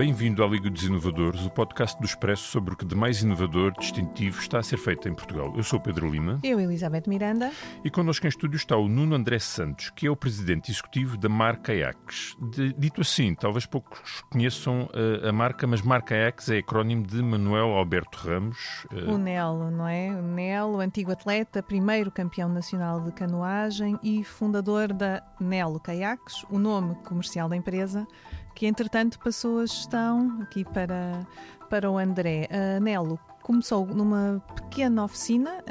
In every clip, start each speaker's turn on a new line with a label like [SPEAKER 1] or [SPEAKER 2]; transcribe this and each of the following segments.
[SPEAKER 1] Bem-vindo à Liga dos Inovadores, o podcast do Expresso sobre o que de mais inovador, distintivo está a ser feito em Portugal. Eu sou o Pedro Lima.
[SPEAKER 2] Eu, Elizabeth Miranda.
[SPEAKER 1] E connosco em estúdio está o Nuno André Santos, que é o presidente executivo da Mar Kayaks. Dito assim, talvez poucos conheçam a marca, mas Mar Kayaks é acrónimo de Manuel Alberto Ramos.
[SPEAKER 2] O Nelo, não é? O Nelo, antigo atleta, primeiro campeão nacional de canoagem e fundador da Nelo Kayaks, o nome comercial da empresa, que entretanto passou a gestão aqui para o André. A Nelo começou numa pequena oficina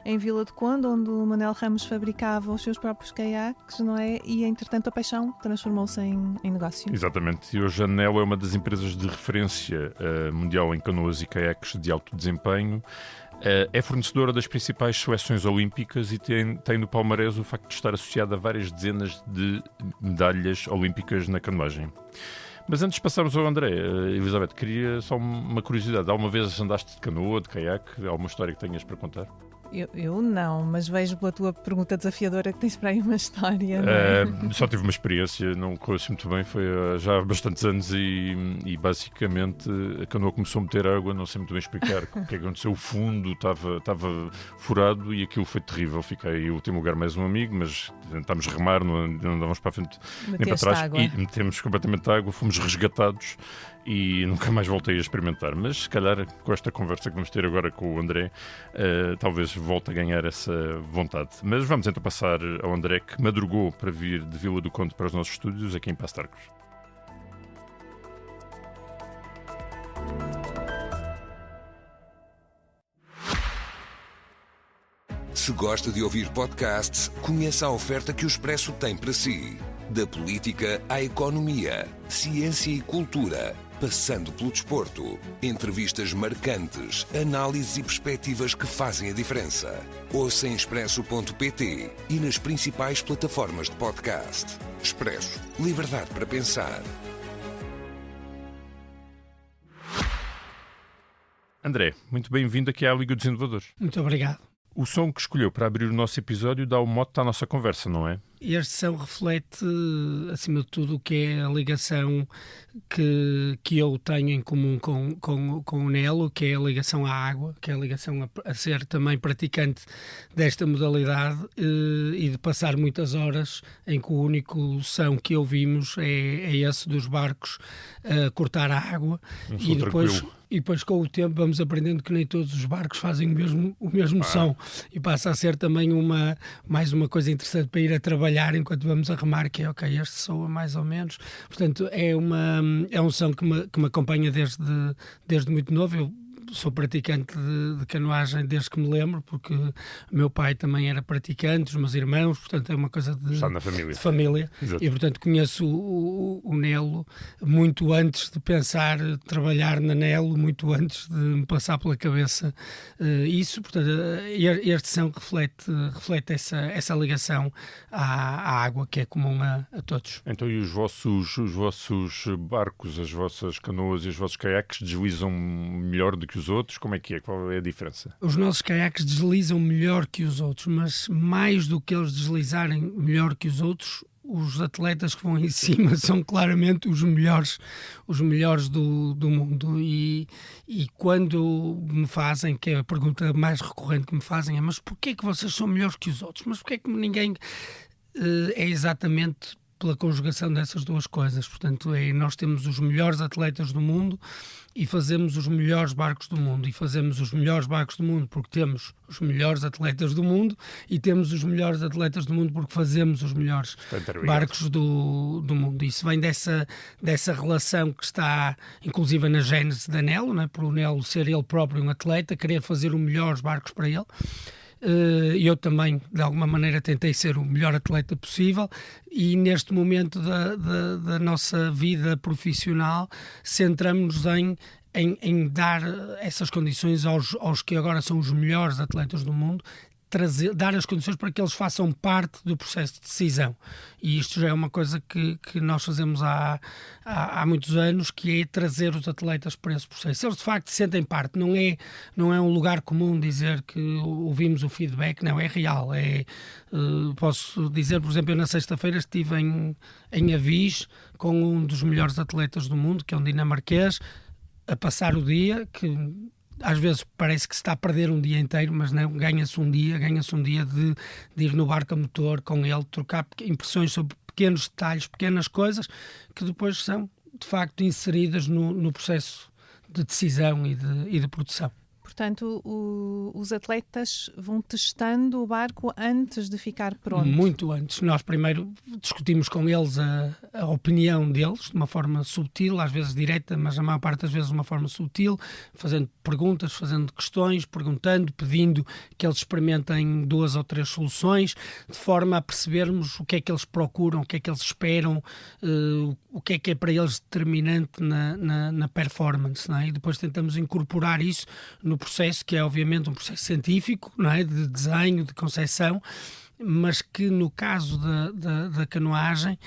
[SPEAKER 2] em Vila do Conde, onde o Manuel Ramos fabricava os seus próprios caiaques, não é? E entretanto a paixão transformou-se em negócio.
[SPEAKER 1] Exatamente, e hoje a Nelo é uma das empresas de referência mundial em canoas e caiaques de alto desempenho. É fornecedora das principais seleções olímpicas e tem no palmarés o facto de estar associada a várias dezenas de medalhas olímpicas na canoagem. Mas antes de passarmos ao André, Elizabeth, queria só uma curiosidade. Alguma vez andaste de canoa, de caiaque? Alguma história que tenhas para contar?
[SPEAKER 2] Eu não, mas vejo pela tua pergunta desafiadora que tens para aí uma história. Não é?
[SPEAKER 1] Só tive uma experiência, não correu assim muito bem, foi já há bastantes anos e basicamente a canoa começou a meter água, não sei muito bem explicar o que aconteceu, o fundo estava furado e aquilo foi terrível. Fiquei em último lugar mais um amigo, mas tentámos remar, não andávamos para a frente nem para trás
[SPEAKER 2] água.
[SPEAKER 1] E metemos completamente água, fomos resgatados e nunca mais voltei a experimentar. Mas se calhar com esta conversa que vamos ter agora com o André, talvez volte a ganhar essa vontade. Mas vamos então passar ao André, que madrugou para vir de Vila do Conde para os nossos estúdios aqui em Paços de Arcos.
[SPEAKER 3] Se gosta de ouvir podcasts, conheça a oferta que o Expresso tem para si. Da política à economia, ciência e cultura, passando pelo desporto. Entrevistas marcantes, análises e perspectivas que fazem a diferença. Ouça em expresso.pt e nas principais plataformas de podcast. Expresso. Liberdade para pensar.
[SPEAKER 1] André, muito bem-vindo aqui à Liga dos Inovadores.
[SPEAKER 4] Muito obrigado.
[SPEAKER 1] O som que escolheu para abrir o nosso episódio dá o mote à nossa conversa, não é?
[SPEAKER 4] Este som reflete, acima de tudo, o que é a ligação que eu tenho em comum com o Nelo, que é a ligação à água, que é a ligação a ser também praticante desta modalidade e de passar muitas horas em que o único som que ouvimos é esse dos barcos a cortar a água. E depois com o tempo vamos aprendendo que nem todos os barcos fazem o mesmo som, e passa a ser também mais uma coisa interessante para ir a trabalhar enquanto vamos a remar, que é ok, este soa mais ou menos. Portanto, é um som que me acompanha desde muito novo. Eu sou praticante de canoagem desde que me lembro, porque o meu pai também era praticante, os meus irmãos, portanto é uma coisa de família. E portanto conheço o Nelo muito antes de pensar trabalhar na Nelo, muito antes de me passar pela cabeça isso. Portanto, este som reflete essa ligação à água que é comum a todos.
[SPEAKER 1] Então, e os vossos barcos, as vossas canoas e os vossos caiaques deslizam melhor do que os outros? Como é que é? Qual é a diferença?
[SPEAKER 4] Os nossos caiaques deslizam melhor que os outros, mas mais do que eles deslizarem melhor que os outros, os atletas que vão em cima são claramente os melhores do mundo. E quando me fazem, que é a pergunta mais recorrente que me fazem, é: mas porquê que vocês são melhores que os outros? Mas porquê que ninguém... É exatamente pela conjugação dessas duas coisas. Portanto, nós temos os melhores atletas do mundo e fazemos os melhores barcos do mundo. E fazemos os melhores barcos do mundo porque temos os melhores atletas do mundo, e temos os melhores atletas do mundo porque fazemos os melhores barcos do mundo. Isso vem dessa relação que está, inclusive, na gênese da Nelo, né? Por o Nelo ser ele próprio um atleta, querer fazer os melhores barcos para ele. Eu também, de alguma maneira, tentei ser o melhor atleta possível, e neste momento da nossa vida profissional centramos-nos em dar essas condições aos que agora são os melhores atletas do mundo, dar as condições para que eles façam parte do processo de decisão. E isto já é uma coisa que nós fazemos há muitos anos, que é trazer os atletas para esse processo. Eles de facto sentem parte, não é um lugar comum dizer que ouvimos o feedback, não, é real. Posso dizer, por exemplo, eu na sexta-feira estive em Avis com um dos melhores atletas do mundo, que é um dinamarquês, a passar o dia, que às vezes parece que se está a perder um dia inteiro, mas não, ganha-se um dia de ir no barco a motor com ele, trocar impressões sobre pequenos detalhes, pequenas coisas, que depois são, de facto, inseridas no processo de decisão e de produção.
[SPEAKER 2] Portanto, os atletas vão testando o barco antes de ficar pronto.
[SPEAKER 4] Muito antes. Nós primeiro discutimos com eles a opinião deles, de uma forma subtil, às vezes direta, mas a maior parte das vezes de uma forma subtil, fazendo perguntas, fazendo questões, perguntando, pedindo que eles experimentem 2 ou 3 soluções, de forma a percebermos o que é que eles procuram, o que é que eles esperam, o que é para eles determinante na performance, não é? E depois tentamos incorporar isso no processo, que é obviamente um processo científico, não é? De desenho, de concepção, mas que no caso da canoagem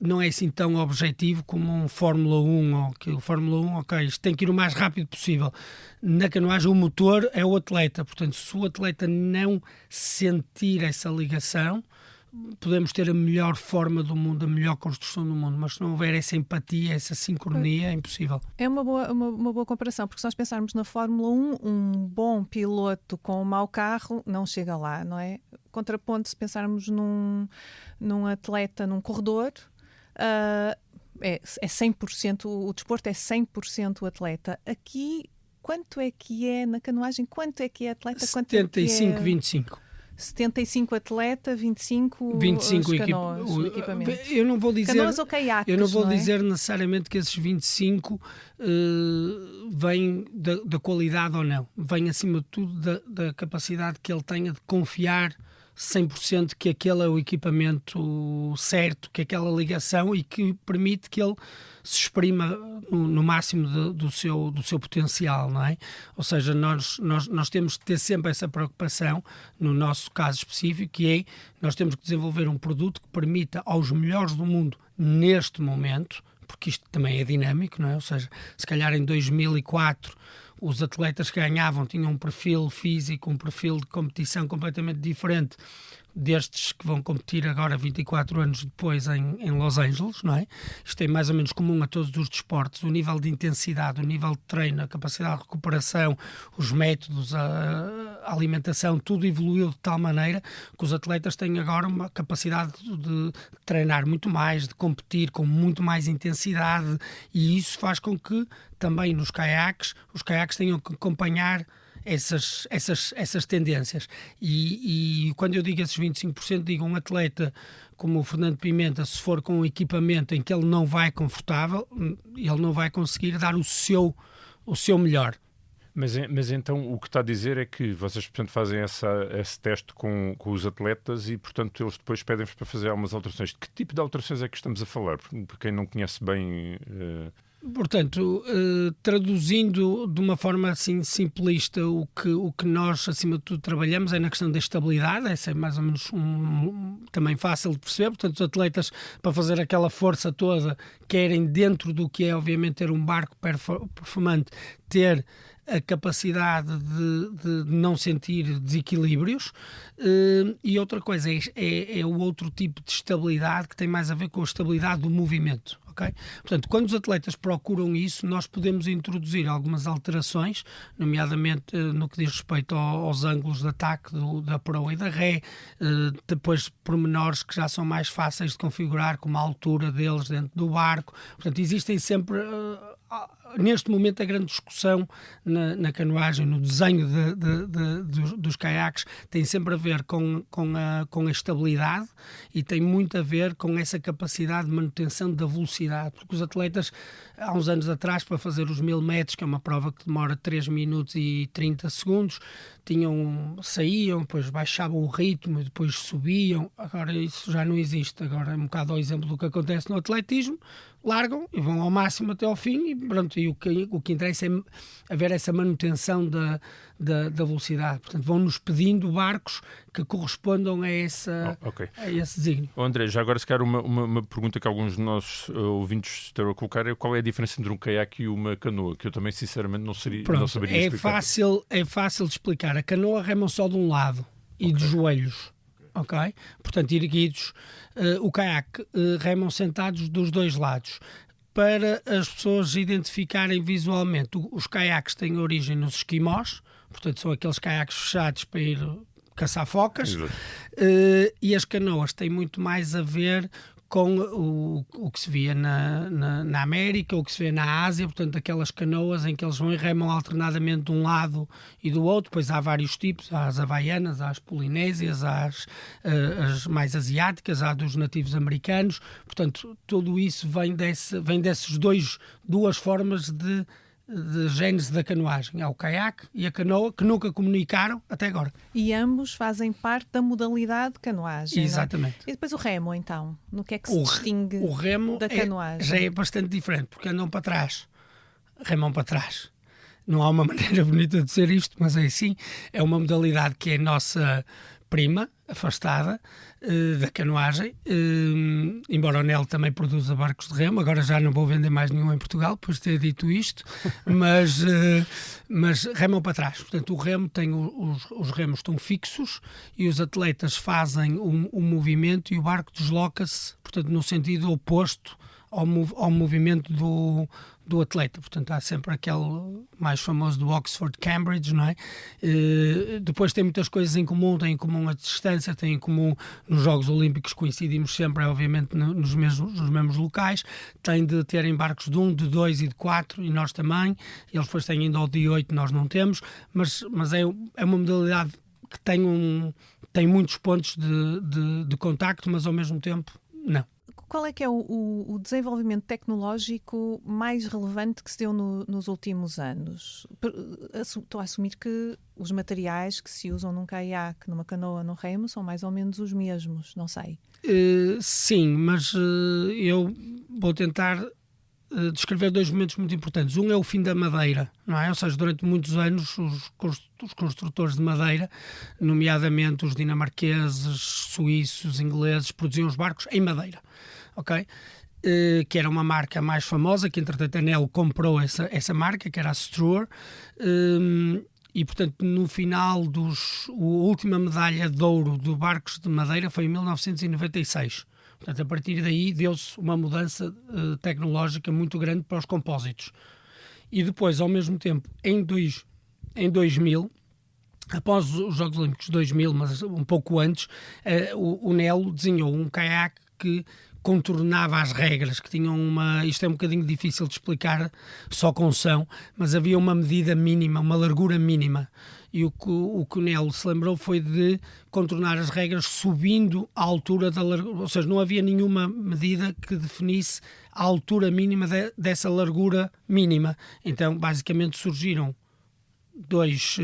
[SPEAKER 4] não é assim tão objetivo como um Fórmula 1, ou que o Fórmula 1, ok, isto tem que ir o mais rápido possível. Na canoagem o motor é o atleta, portanto se o atleta não sentir essa ligação, podemos ter a melhor forma do mundo, a melhor construção do mundo, mas se não houver essa empatia, essa sincronia, é impossível.
[SPEAKER 2] É uma boa comparação, porque se nós pensarmos na Fórmula 1, um bom piloto com um mau carro não chega lá, não é? Contraponto, se pensarmos num atleta, num corredor, é 100%, o desporto é 100% o atleta. Aqui, quanto é que é na canoagem? Quanto é que é atleta?
[SPEAKER 4] 75-25.
[SPEAKER 2] 75 atleta, 25 canoas, o equipamento.
[SPEAKER 4] Eu não vou dizer,
[SPEAKER 2] canoas ou caiaques,
[SPEAKER 4] eu não vou dizer necessariamente que esses 25 vêm da qualidade ou não. Vêm, acima de tudo, da capacidade que ele tenha de confiar 100% que aquele é o equipamento certo, que aquela ligação, e que permite que ele se exprima no máximo do seu potencial, não é? Ou seja, nós temos que ter sempre essa preocupação, no nosso caso específico, que é, nós temos que desenvolver um produto que permita aos melhores do mundo, neste momento, porque isto também é dinâmico, não é? Ou seja, se calhar em 2004 os atletas que ganhavam tinham um perfil físico, um perfil de competição completamente diferente destes que vão competir agora 24 anos depois em Los Angeles, não é? Isto é mais ou menos comum a todos os desportos, o nível de intensidade, o nível de treino, a capacidade de recuperação, os métodos, a alimentação, tudo evoluiu de tal maneira que os atletas têm agora uma capacidade de treinar muito mais, de competir com muito mais intensidade, e isso faz com que também os caiaques tenham que acompanhar essas tendências. E quando eu digo esses 25%, digo um atleta como o Fernando Pimenta, se for com um equipamento em que ele não vai confortável, ele não vai conseguir dar o seu melhor.
[SPEAKER 1] Mas então o que está a dizer é que vocês, portanto, fazem esse teste com os atletas e, portanto, eles depois pedem-vos para fazer algumas alterações. De que tipo de alterações é que estamos a falar? Para quem não conhece bem...
[SPEAKER 4] Portanto, traduzindo de uma forma assim simplista, o que nós, acima de tudo, trabalhamos é na questão da estabilidade. Essa é mais ou menos também fácil de perceber. Portanto, os atletas, para fazer aquela força toda, querem, dentro do que é, obviamente, ter um barco performante, ter a capacidade de não sentir desequilíbrios, e outra coisa é o outro tipo de estabilidade, que tem mais a ver com a estabilidade do movimento. Okay? Portanto, quando os atletas procuram isso, nós podemos introduzir algumas alterações, nomeadamente no que diz respeito aos ângulos de ataque da proa e da ré, depois pormenores que já são mais fáceis de configurar, como a altura deles dentro do barco. Portanto, existem sempre... Neste momento, a grande discussão na canoagem, no desenho dos caiaques, tem sempre a ver com a estabilidade, e tem muito a ver com essa capacidade de manutenção da velocidade, porque os atletas, há uns anos atrás, para fazer os 1000 metros, que é uma prova que demora 3 minutos e 30 segundos, saíam, depois baixavam o ritmo e depois subiam. Agora isso já não existe. Agora é um bocado ao exemplo do que acontece no atletismo. largam e vão ao máximo até ao fim e pronto, e o que interessa é haver essa manutenção da velocidade. Portanto, vão-nos pedindo barcos que correspondam a esse desígnio.
[SPEAKER 1] André, já agora se calhar uma pergunta que alguns dos nossos ouvintes estão a colocar é qual é a diferença entre um caiaque e uma canoa, que eu também sinceramente não saberia explicar.
[SPEAKER 4] É fácil de explicar. A canoa remam só de um lado e de joelhos. Okay? Portanto, erguidos. O caiaque remam sentados dos dois lados. Para as pessoas identificarem visualmente, os caiaques têm origem nos esquimós, portanto são aqueles caiaques fechados para ir caçar focas, e as canoas têm muito mais a ver com o que se via na América, o que se vê na Ásia, portanto aquelas canoas em que eles vão e remam alternadamente de um lado e do outro. Depois há vários tipos, há as havaianas, há as polinésias, há as mais asiáticas, há dos nativos americanos, portanto tudo isso vem dessas duas formas de gênese da canoagem. Há o caiaque e a canoa, que nunca comunicaram até agora.
[SPEAKER 2] E ambos fazem parte da modalidade de canoagem.
[SPEAKER 4] Exatamente.
[SPEAKER 2] Não é? E depois o remo, então? No que é que se distingue
[SPEAKER 4] o remo
[SPEAKER 2] da canoagem?
[SPEAKER 4] Já é bastante diferente, porque andam para trás. Remam para trás. Não há uma maneira bonita de dizer isto, mas é assim. É uma modalidade que é nossa prima, afastada da canoagem, embora o Nel também produza barcos de remo. Agora já não vou vender mais nenhum em Portugal, depois de ter dito isto, mas remam para trás. Portanto, o remo tem os remos estão fixos e os atletas fazem um movimento e o barco desloca-se, portanto, no sentido oposto ao movimento do atleta. Portanto, há sempre aquele mais famoso do Oxford-Cambridge, não é? Depois tem muitas coisas em comum, tem em comum a distância, tem em comum nos Jogos Olímpicos, coincidimos sempre, obviamente, nos mesmos locais, tem de terem barcos de 1, de 2 e de 4, e nós também, eles depois têm ainda o de 8, nós não temos, mas é uma modalidade que tem muitos pontos de contacto, mas ao mesmo tempo, não.
[SPEAKER 2] Qual é que é o desenvolvimento tecnológico mais relevante que se deu nos últimos anos? Estou a assumir que os materiais que se usam num caiaque, numa canoa, num remo, são mais ou menos os mesmos, não sei.
[SPEAKER 4] Sim, mas eu vou tentar descrever dois momentos muito importantes. Um é o fim da madeira, não é? Ou seja, durante muitos anos os construtores de madeira, nomeadamente os dinamarqueses, suíços, ingleses, produziam os barcos em madeira. Okay? Que era uma marca mais famosa, que entretanto a Nel comprou essa marca, que era a Struer, e portanto no final a última medalha de ouro de barcos de madeira foi em 1996. Portanto, a partir daí deu-se uma mudança tecnológica muito grande para os compósitos. E depois, ao mesmo tempo, em 2000, após os Jogos Olímpicos de 2000, mas um pouco antes, o Nel desenhou um caiaque que contornava as regras, que tinham isto é um bocadinho difícil de explicar só com som, mas havia uma medida mínima, uma largura mínima. E o que o Nel se lembrou foi de contornar as regras subindo a altura da largura, ou seja, não havia nenhuma medida que definisse a altura mínima dessa largura mínima. Então, basicamente, surgiram dois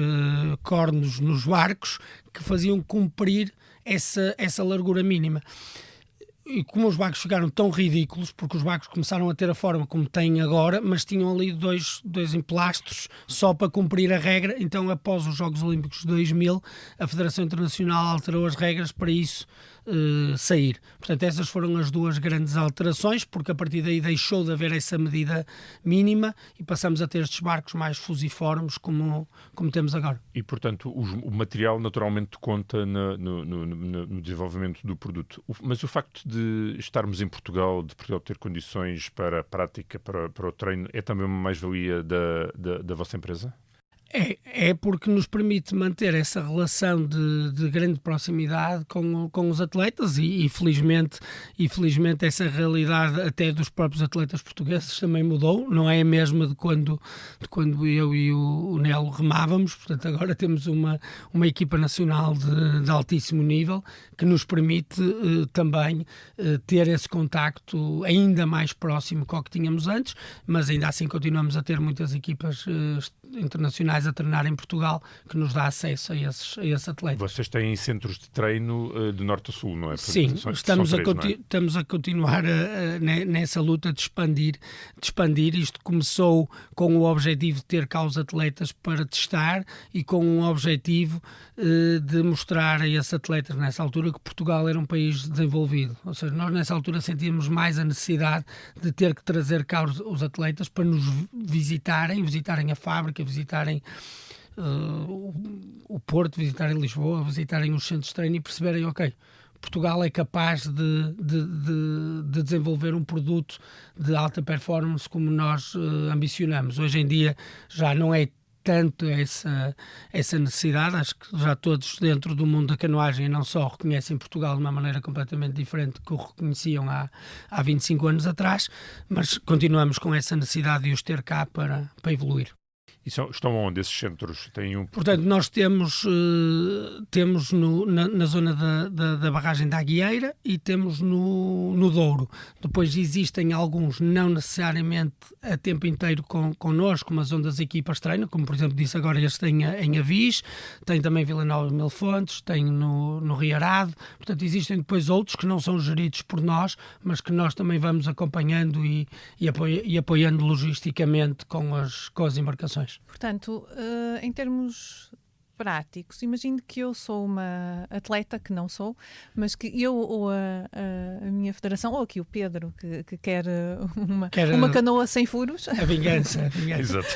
[SPEAKER 4] cornos nos barcos que faziam cumprir essa largura mínima. E como os barcos ficaram tão ridículos, porque os barcos começaram a ter a forma como têm agora, mas tinham ali dois emplastros só para cumprir a regra, então após os Jogos Olímpicos de 2000, a Federação Internacional alterou as regras para isso sair. Portanto, essas foram as duas grandes alterações, porque a partir daí deixou de haver essa medida mínima e passamos a ter estes barcos mais fusiformes como temos agora.
[SPEAKER 1] E, portanto, o material naturalmente conta no desenvolvimento do produto. Mas o facto de estarmos em Portugal, de Portugal ter condições para a prática, para o treino, é também uma mais-valia da vossa empresa?
[SPEAKER 4] É porque nos permite manter essa relação de grande proximidade com os atletas e felizmente essa realidade até dos próprios atletas portugueses também mudou, não é a mesma de quando eu e o Nel remávamos. Portanto, agora temos uma equipa nacional de altíssimo nível que nos permite também ter esse contacto ainda mais próximo que o que tínhamos antes, mas ainda assim continuamos a ter muitas equipas internacionais a treinar em Portugal, que nos dá acesso a esses atletas.
[SPEAKER 1] Vocês têm centros de treino de norte a sul, não é?
[SPEAKER 4] Sim, estamos a continuar nessa luta de expandir. Isto começou com o objetivo de ter cá os atletas para testar e com um objetivo de mostrar a esses atletas nessa altura que Portugal era um país desenvolvido. Ou seja, nós nessa altura sentíamos mais a necessidade de ter que trazer cá os atletas para nos visitarem a fábrica, visitarem o Porto, visitarem Lisboa, visitarem os centros de treino e perceberem, ok, Portugal é capaz de desenvolver um produto de alta performance como nós ambicionamos. Hoje em dia já não é tanto essa necessidade. Acho que já todos dentro do mundo da canoagem não só reconhecem Portugal de uma maneira completamente diferente que o reconheciam há 25 anos atrás, mas continuamos com essa necessidade de os ter cá para evoluir.
[SPEAKER 1] E estão onde esses centros?
[SPEAKER 4] Portanto, nós temos na zona da barragem da Aguieira e temos no Douro. Depois existem alguns, não necessariamente a tempo inteiro connosco, mas onde as equipas treinam, como por exemplo disse agora, este tem em Avis, tem também Vila Nova de Mil Fontes, tem no Riarado. Portanto, existem depois outros que não são geridos por nós, mas que nós também vamos acompanhando e apoiando logisticamente com as embarcações.
[SPEAKER 2] Portanto, em termos práticos, imagino que eu sou uma atleta, que não sou, mas que eu ou a minha federação, ou aqui o Pedro, que quer uma canoa sem furos.
[SPEAKER 4] A vingança.
[SPEAKER 1] Exato.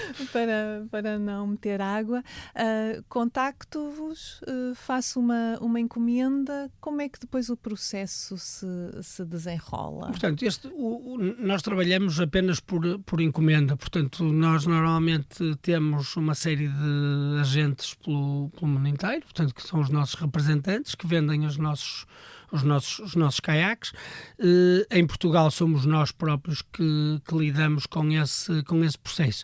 [SPEAKER 2] para não meter água. Contacto-vos, faço uma encomenda. Como é que depois o processo se desenrola?
[SPEAKER 4] Portanto, nós trabalhamos apenas por encomenda. Portanto, nós normalmente temos uma série de agentes pelo mundo inteiro, portanto, que são os nossos representantes que vendem os nossos caiaques. Em Portugal somos nós próprios que lidamos com esse processo.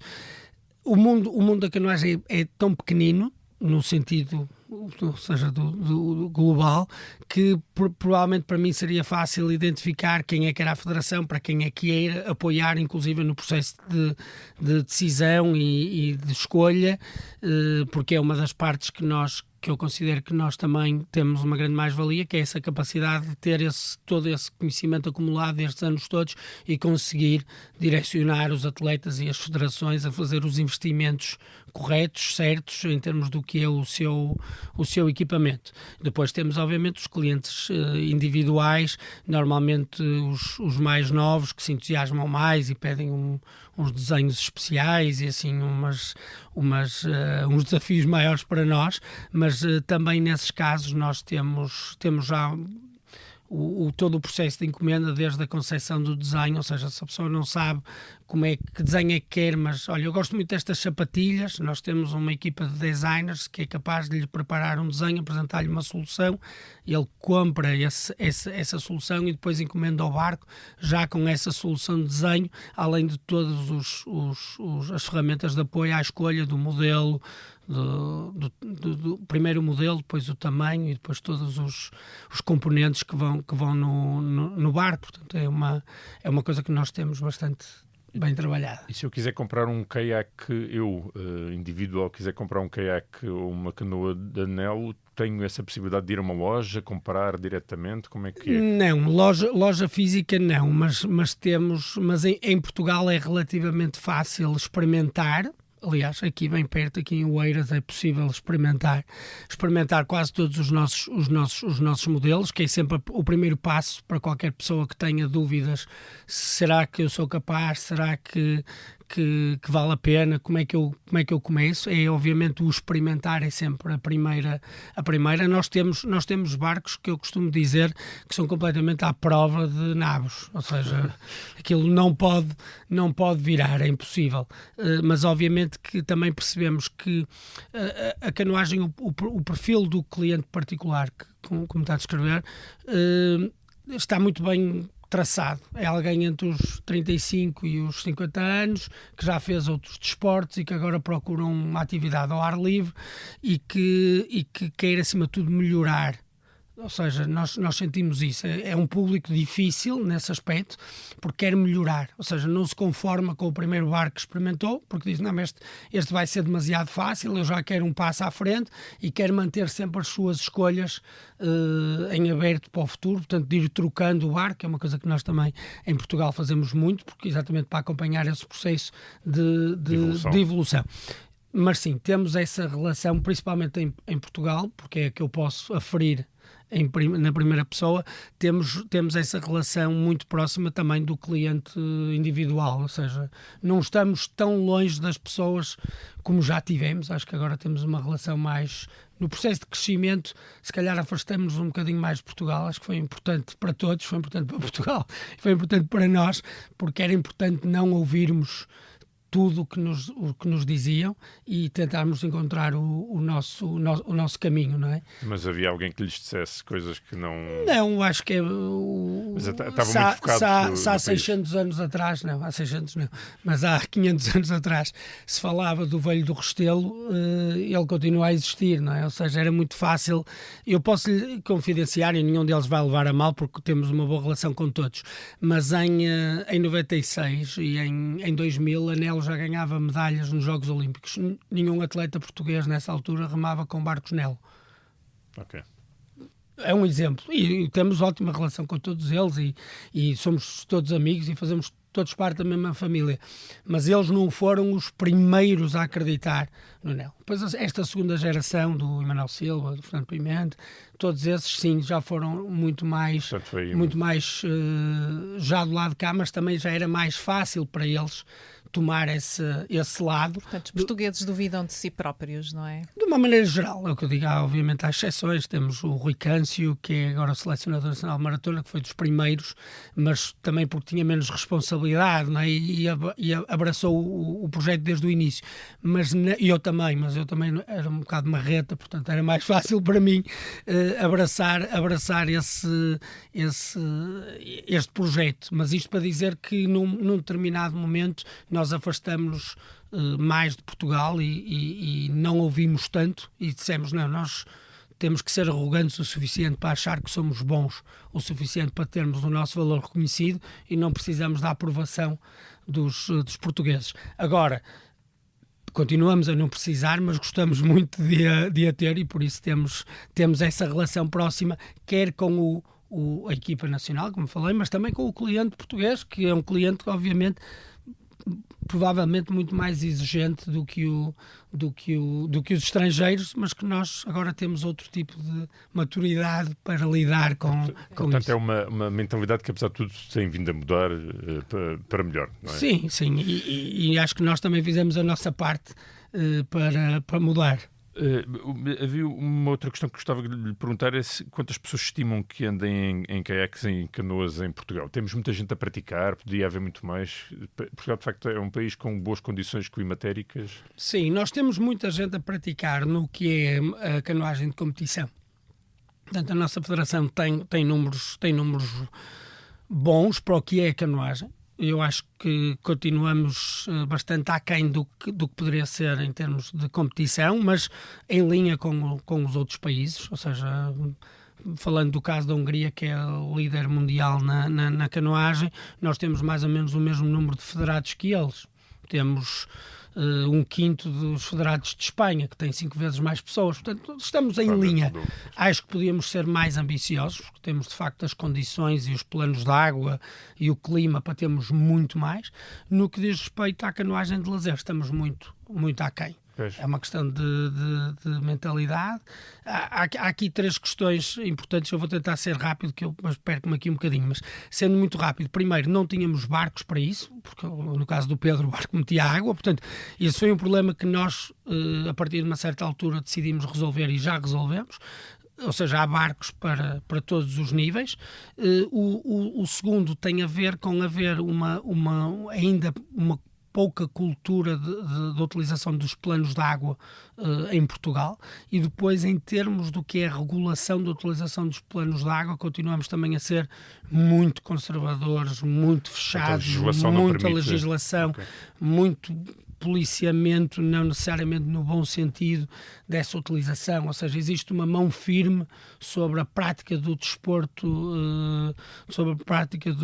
[SPEAKER 4] O mundo da canoagem é tão pequenino, no sentido, ou seja, do global, que provavelmente para mim seria fácil identificar quem é que era a federação, para quem é que era apoiar, inclusive no processo de decisão e de escolha, porque é uma das partes que eu considero que nós também temos uma grande mais-valia, que é essa capacidade de ter todo esse conhecimento acumulado destes anos todos e conseguir direcionar os atletas e as federações a fazer os investimentos corretos, certos, em termos do que é o seu equipamento. Depois temos, obviamente, os clientes individuais, normalmente os mais novos, que se entusiasmam mais e pedem uns desenhos especiais e assim uns desafios maiores para nós, mas também nesses casos nós temos já todo o processo de encomenda, desde a concepção do desenho, ou seja, se a pessoa não sabe que desenho é que quer, mas olha, eu gosto muito destas sapatilhas, nós temos uma equipa de designers que é capaz de lhe preparar um desenho, apresentar-lhe uma solução, ele compra essa solução e depois encomenda ao barco já com essa solução de desenho, além de todas as ferramentas de apoio à escolha do modelo, do primeiro modelo, depois o tamanho e depois todos os componentes que vão no barco. Portanto, é uma coisa que nós temos bastante bem trabalhada.
[SPEAKER 1] E se eu quiser comprar um caiaque, individual, quiser comprar um caiaque ou uma canoa de anel, tenho essa possibilidade de ir a uma loja, comprar diretamente? Como é que é?
[SPEAKER 4] Não, loja física não, mas em Portugal é relativamente fácil experimentar. Aliás, aqui bem perto, aqui em Oeiras, é possível experimentar quase todos os nossos modelos, que é sempre o primeiro passo para qualquer pessoa que tenha dúvidas. Será que eu sou capaz? Será que vale a pena? Como é que eu começo? É, obviamente, o experimentar é sempre a primeira. Nós temos barcos que eu costumo dizer que são completamente à prova de nabos, ou seja, aquilo não pode virar, é impossível. Mas obviamente que também percebemos que a canoagem, o perfil do cliente particular, como está a descrever, está muito bem traçado. É alguém entre os 35 e os 50 anos, que já fez outros desportos e que agora procura uma atividade ao ar livre e que queira, acima de tudo, melhorar Ou seja, nós sentimos isso. É um público difícil nesse aspecto, porque quer melhorar. Ou seja, não se conforma com o primeiro barco que experimentou, porque diz, não, mas este vai ser demasiado fácil, eu já quero um passo à frente, e quer manter sempre as suas escolhas em aberto para o futuro, portanto, de ir trocando o barco, que é uma coisa que nós também em Portugal fazemos muito, porque exatamente para acompanhar esse processo de evolução. Mas sim, temos essa relação, principalmente em Portugal, porque é a que eu posso aferir na primeira pessoa, temos essa relação muito próxima também do cliente individual, ou seja, não estamos tão longe das pessoas como já tivemos. Acho que agora temos uma relação mais... No processo de crescimento, se calhar afastamos um bocadinho mais de Portugal. Acho que foi importante para todos, foi importante para Portugal, foi importante para nós, porque era importante não ouvirmos tudo o que nos diziam e tentarmos encontrar o nosso caminho, não é?
[SPEAKER 1] Mas havia alguém que lhes dissesse coisas que não...
[SPEAKER 4] Não, acho que
[SPEAKER 1] Mas estava muito focado
[SPEAKER 4] há 600 anos atrás, não, há 600 não, mas há 500 anos atrás, se falava do velho do Restelo, ele continua a existir, não é? Ou seja, era muito fácil. Eu posso lhe confidenciar, e nenhum deles vai levar a mal, porque temos uma boa relação com todos, mas em 96 e em 2000, a Nelo já ganhava medalhas nos Jogos Olímpicos. Nenhum atleta português nessa altura remava com barcos Nelo.
[SPEAKER 1] Ok.
[SPEAKER 4] É um exemplo. E temos ótima relação com todos eles e somos todos amigos e fazemos todos parte da mesma família. Mas eles não foram os primeiros a acreditar no Nelo. Depois esta segunda geração do Emanuel Silva, do Fernando Pimenta, todos esses sim já foram muito mais já do lado de cá, mas também já era mais fácil para eles tomar esse lado.
[SPEAKER 2] Portanto, os portugueses duvidam de si próprios, não é?
[SPEAKER 4] De uma maneira geral, é o que eu digo. Obviamente há exceções. Temos o Rui Câncio, que é agora o selecionador nacional de maratona, que foi dos primeiros, mas também porque tinha menos responsabilidade, não é? E abraçou o projeto desde o início. Mas eu também era um bocado marreta, portanto era mais fácil para mim abraçar este projeto. Mas isto para dizer que num determinado momento nós afastamos-nos mais de Portugal e não ouvimos tanto e dissemos, não, nós temos que ser arrogantes o suficiente para achar que somos bons o suficiente para termos o nosso valor reconhecido e não precisamos da aprovação dos portugueses. Agora, continuamos a não precisar, mas gostamos muito de a ter e por isso temos essa relação próxima, quer com a equipa nacional, como falei, mas também com o cliente português, que é um cliente que obviamente provavelmente muito mais exigente do que os estrangeiros, mas que nós agora temos outro tipo de maturidade para lidar com
[SPEAKER 1] Portanto,
[SPEAKER 4] isso.
[SPEAKER 1] é uma mentalidade que, apesar de tudo, tem vindo a mudar para melhor, não é?
[SPEAKER 4] Sim, e acho que nós também fizemos a nossa parte para mudar.
[SPEAKER 1] Havia uma outra questão que gostava de lhe perguntar, é quantas pessoas estimam que andem em caiaques, em canoas em Portugal? Temos muita gente a praticar, podia haver muito mais. Portugal, de facto, é um país com boas condições climatéricas.
[SPEAKER 4] Sim, nós temos muita gente a praticar no que é a canoagem de competição. Portanto, a nossa federação tem números bons para o que é a canoagem. Eu acho que continuamos bastante aquém do que poderia ser em termos de competição, mas em linha com os outros países, ou seja, falando do caso da Hungria, que é o líder mundial na canoagem, nós temos mais ou menos o mesmo número de federados que eles. Temos um quinto dos federados de Espanha, que tem 5 vezes mais pessoas. Portanto, estamos em linha. Acho que podíamos ser mais ambiciosos, porque temos, de facto, as condições e os planos de água e o clima para termos muito mais. No que diz respeito à canoagem de lazer, estamos muito, muito aquém. É uma questão de mentalidade. Há aqui 3 questões importantes. Eu vou tentar ser rápido, mas perco-me aqui um bocadinho. Mas sendo muito rápido, primeiro, não tínhamos barcos para isso, porque no caso do Pedro, o barco metia água. Portanto, esse foi um problema que nós, a partir de uma certa altura, decidimos resolver e já resolvemos. Ou seja, há barcos para todos os níveis. O segundo tem a ver com haver ainda uma pouca cultura de utilização dos planos de água em Portugal, e depois em termos do que é a regulação da utilização dos planos de água, continuamos também a ser muito conservadores, muito fechados, muita legislação, muito policiamento, não necessariamente no bom sentido dessa utilização, ou seja, existe uma mão firme sobre a prática do desporto, sobre a prática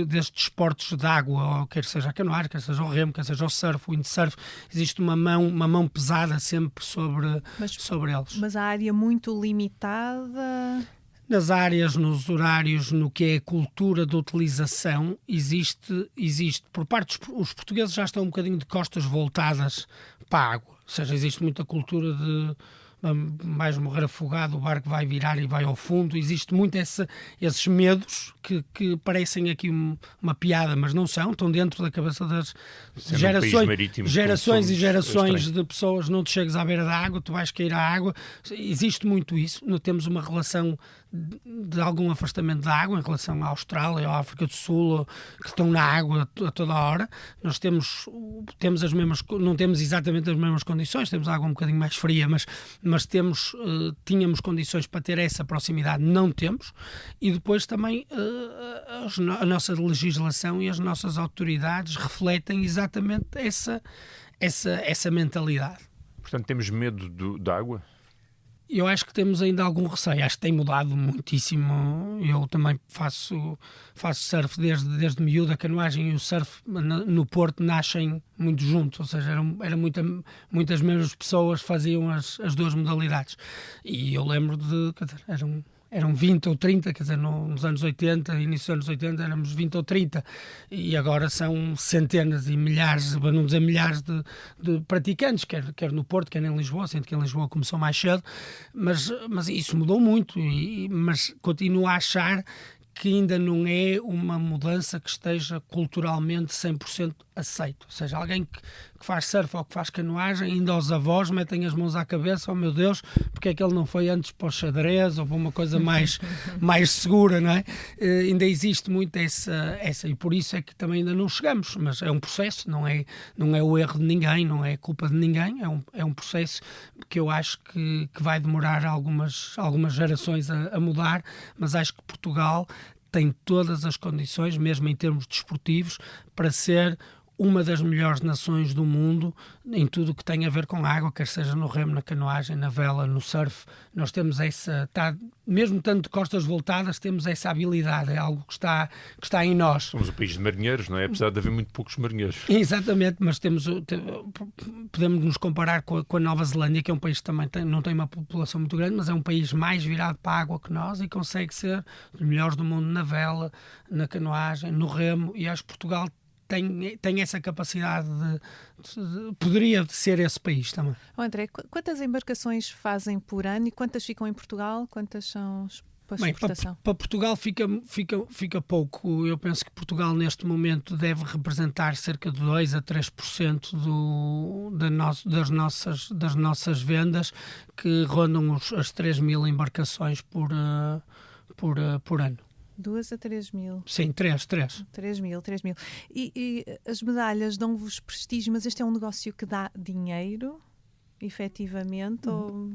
[SPEAKER 4] destes desportos de água, ou quer seja a canoagem, quer seja o remo, quer seja o surf, o windsurf, existe uma mão pesada sempre sobre eles.
[SPEAKER 2] Mas a área muito limitada...
[SPEAKER 4] Nas áreas, nos horários, no que é a cultura de utilização, existe por parte os portugueses já estão um bocadinho de costas voltadas para a água. Ou seja, existe muita cultura de mais morrer afogado, o barco vai virar e vai ao fundo. Existe muito esses medos que parecem aqui uma piada, mas não são. Estão dentro da cabeça das gerações e gerações de pessoas. Não te chegues à beira da água, tu vais cair à água. Existe muito isso. Não temos uma relação de algum afastamento da água em relação à Austrália ou à África do Sul, que estão na água a toda a hora. Nós temos as mesmas, não temos exatamente as mesmas condições, temos água um bocadinho mais fria, mas tínhamos condições para ter essa proximidade, não temos. E depois também a nossa legislação e as nossas autoridades refletem exatamente essa mentalidade.
[SPEAKER 1] Portanto, temos medo da água?
[SPEAKER 4] Eu acho que temos ainda algum receio, acho que tem mudado muitíssimo. Eu também faço surf desde miúdo. A canoagem e o surf no Porto nascem muito juntos, ou seja, muitas menos pessoas faziam as duas modalidades. E eu lembro eram 20 ou 30, quer dizer, nos anos 80, início dos anos 80, éramos 20 ou 30, e agora são centenas e milhares, para não dizer milhares de praticantes, quer no Porto, quer em Lisboa, sendo que em Lisboa começou mais cedo, mas isso mudou muito, mas continuo a achar que ainda não é uma mudança que esteja culturalmente 100% aceito. Ou seja, alguém que faz surf ou que faz canoagem, ainda os avós metem as mãos à cabeça, oh meu Deus, porque é que ele não foi antes para o xadrez ou para uma coisa mais segura, não é? Ainda existe muito essa, e por isso é que também ainda não chegamos, mas é um processo, não é o erro de ninguém, não é culpa de ninguém, é um processo que eu acho que vai demorar algumas gerações a mudar, mas acho que Portugal tem todas as condições, mesmo em termos desportivos, para ser uma das melhores nações do mundo em tudo o que tem a ver com água, quer seja no remo, na canoagem, na vela, no surf. Nós temos mesmo tanto de costas voltadas, temos essa habilidade, é algo que está em nós.
[SPEAKER 1] Somos o país de marinheiros, não é? Apesar de haver muito poucos marinheiros.
[SPEAKER 4] Exatamente, mas podemos nos comparar com a Nova Zelândia, que é um país que também não tem uma população muito grande, mas é um país mais virado para a água que nós e consegue ser dos melhores do mundo na vela, na canoagem, no remo, e acho que Portugal tem essa capacidade poderia ser esse país também.
[SPEAKER 2] André, quantas embarcações fazem por ano e quantas ficam em Portugal? Quantas são para exportação? Para
[SPEAKER 4] Portugal fica pouco. Eu penso que Portugal neste momento deve representar cerca de 2 a 3% das nossas vendas, que rondam as 3 mil embarcações por ano.
[SPEAKER 2] 2 a 3 mil.
[SPEAKER 4] Sim, 3
[SPEAKER 2] mil. E as medalhas dão-vos prestígio, mas este é um negócio que dá dinheiro, efetivamente? Ou...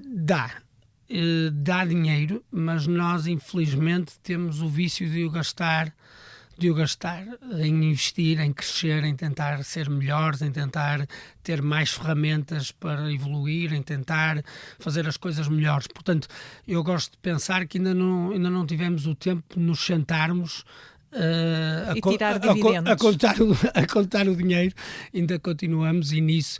[SPEAKER 4] Dá dinheiro, mas nós infelizmente temos o vício de o gastar, em investir, em crescer, em tentar ser melhores, em tentar ter mais ferramentas para evoluir, em tentar fazer as coisas melhores. Portanto, eu gosto de pensar que ainda não tivemos o tempo de nos sentarmos a contar o dinheiro. Ainda continuamos e nisso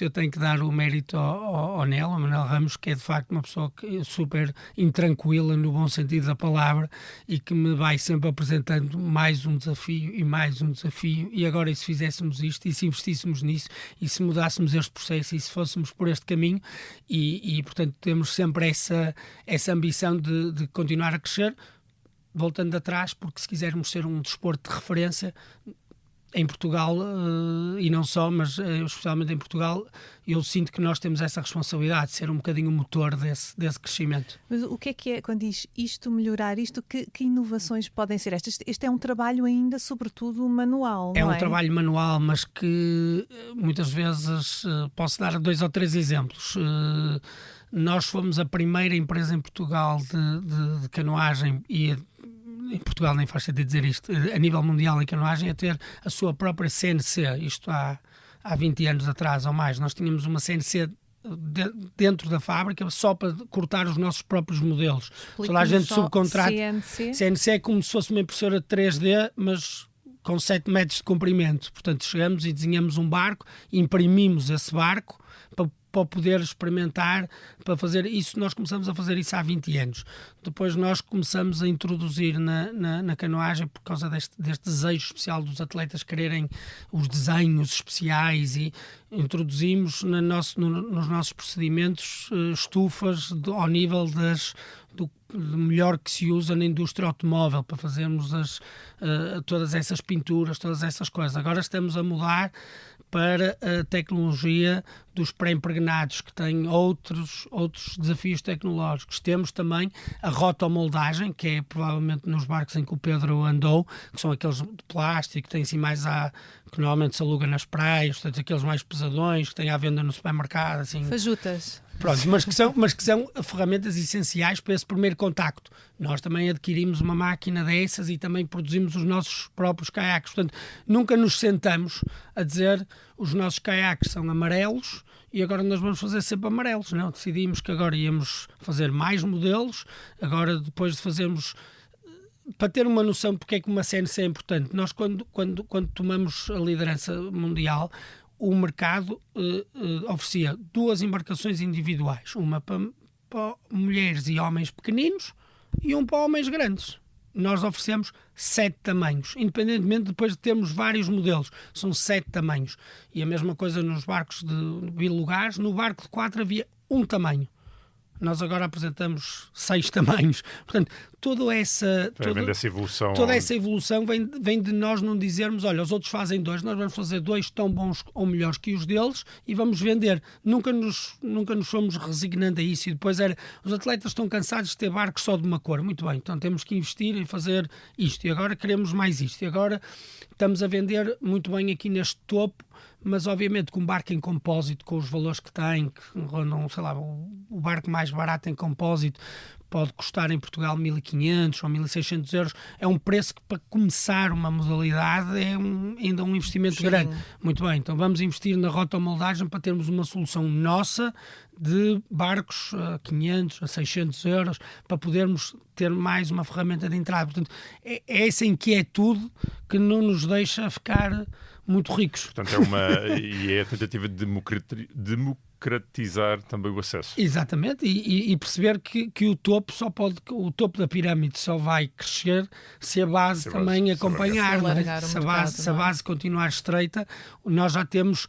[SPEAKER 4] eu tenho que dar o mérito ao Manuel Ramos, que é de facto uma pessoa super intranquila no bom sentido da palavra e que me vai sempre apresentando mais um desafio e agora e se fizéssemos isto e se investíssemos nisso e se mudássemos este processo e se fôssemos por este caminho e portanto temos sempre essa ambição de continuar a crescer, voltando atrás, porque se quisermos ser um desporto de referência em Portugal, e não só, mas especialmente em Portugal, eu sinto que nós temos essa responsabilidade de ser um bocadinho o motor desse crescimento.
[SPEAKER 2] Mas o que é quando diz isto, melhorar isto, que inovações podem ser estas? Este é um trabalho ainda, sobretudo, manual, não é?
[SPEAKER 4] É um trabalho manual, mas que muitas vezes posso dar 2 ou 3 exemplos. Nós fomos a primeira empresa em Portugal de canoagem e em Portugal nem faz sentido dizer isto, a nível mundial em canoagem, a ter a sua própria CNC, isto há há 20 anos atrás ou mais, nós tínhamos uma CNC dentro da fábrica só para cortar os nossos próprios modelos. Toda a gente subcontrata. CNC é como se fosse uma impressora 3D, mas com 7 metros de comprimento. Portanto, chegamos e desenhamos um barco, imprimimos esse barco para poder experimentar, para fazer isso. Nós começamos a fazer isso há 20 anos. Depois nós começamos a introduzir na canoagem, por causa deste desejo especial dos atletas quererem os desenhos especiais, e introduzimos nos nossos procedimentos estufas ao nível do melhor que se usa na indústria automóvel, para fazermos todas essas pinturas, todas essas coisas. Agora estamos a mudar para a tecnologia dos pré-impregnados, que tem outros desafios tecnológicos. Temos também a rotomoldagem, que é provavelmente nos barcos em que o Pedro andou, que são aqueles de plástico, que têm assim mais que normalmente se aluga nas praias, portanto, aqueles mais pesadões, que têm à venda no supermercado. Assim.
[SPEAKER 2] Fajutas.
[SPEAKER 4] Pronto, mas que são ferramentas essenciais para esse primeiro contacto. Nós também adquirimos uma máquina dessas e também produzimos os nossos próprios caiaques. Portanto, nunca nos sentamos a dizer os nossos caiaques são amarelos e agora nós vamos fazer sempre amarelos. Não, decidimos que agora íamos fazer mais modelos, agora depois de fazermos... Para ter uma noção porque é que uma CNC é importante, nós quando tomamos a liderança mundial, o mercado oferecia 2 embarcações individuais, uma para mulheres e homens pequeninos e um para homens grandes. Nós oferecemos 7 tamanhos, independentemente depois de termos vários modelos, são 7 tamanhos. E a mesma coisa nos barcos de bilugares, no barco de 4 havia um tamanho. Nós agora apresentamos 6 tamanhos. Portanto, toda essa evolução vem de nós não dizermos, olha, os outros fazem 2, nós vamos fazer 2 tão bons ou melhores que os deles e vamos vender. Nunca nos fomos resignando a isso. E depois os atletas estão cansados de ter barcos só de uma cor. Muito bem, então temos que investir em fazer isto. E agora queremos mais isto. E agora estamos a vender muito bem aqui neste topo, mas obviamente com um barco em compósito, com os valores que tem, que rondam, sei lá, o barco mais barato em compósito pode custar em Portugal 1.500 ou 1.600 euros. É um preço que, para começar uma modalidade, é ainda um investimento grande. Muito bem, então vamos investir na rotomoldagem para termos uma solução nossa de barcos a 500, a 600 euros, para podermos ter mais uma ferramenta de entrada. Portanto, é essa inquietude que não nos deixa ficar muito ricos.
[SPEAKER 1] Portanto, é a tentativa de democratizar também o acesso.
[SPEAKER 4] Exatamente, e perceber que o topo da pirâmide só vai crescer se a base também acompanhar. Se a base continuar estreita, nós já temos,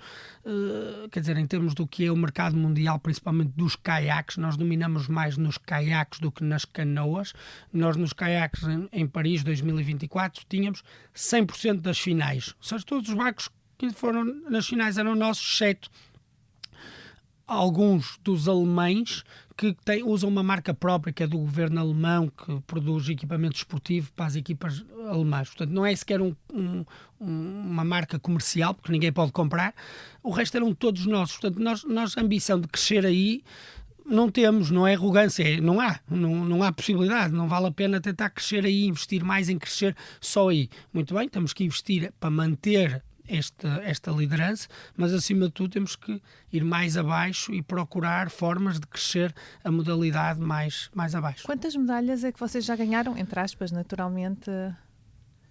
[SPEAKER 4] quer dizer, em termos do que é o mercado mundial, principalmente dos caiaques, nós dominamos mais nos caiaques do que nas canoas. Nós nos caiaques em Paris 2024 tínhamos 100% das finais, ou seja, todos os barcos que foram nas finais eram nossos, exceto alguns dos alemães que usam uma marca própria, que é do governo alemão, que produz equipamento esportivo para as equipas alemãs. Portanto, não é sequer uma marca comercial, porque ninguém pode comprar. O resto eram todos nossos. Portanto, nós a ambição de crescer aí não temos, não é arrogância, não há possibilidade, não vale a pena tentar crescer aí, investir mais em crescer só aí. Muito bem, temos que investir para manter esta liderança, mas acima de tudo temos que ir mais abaixo e procurar formas de crescer a modalidade mais abaixo.
[SPEAKER 2] Quantas medalhas é que vocês já ganharam? Entre aspas, naturalmente.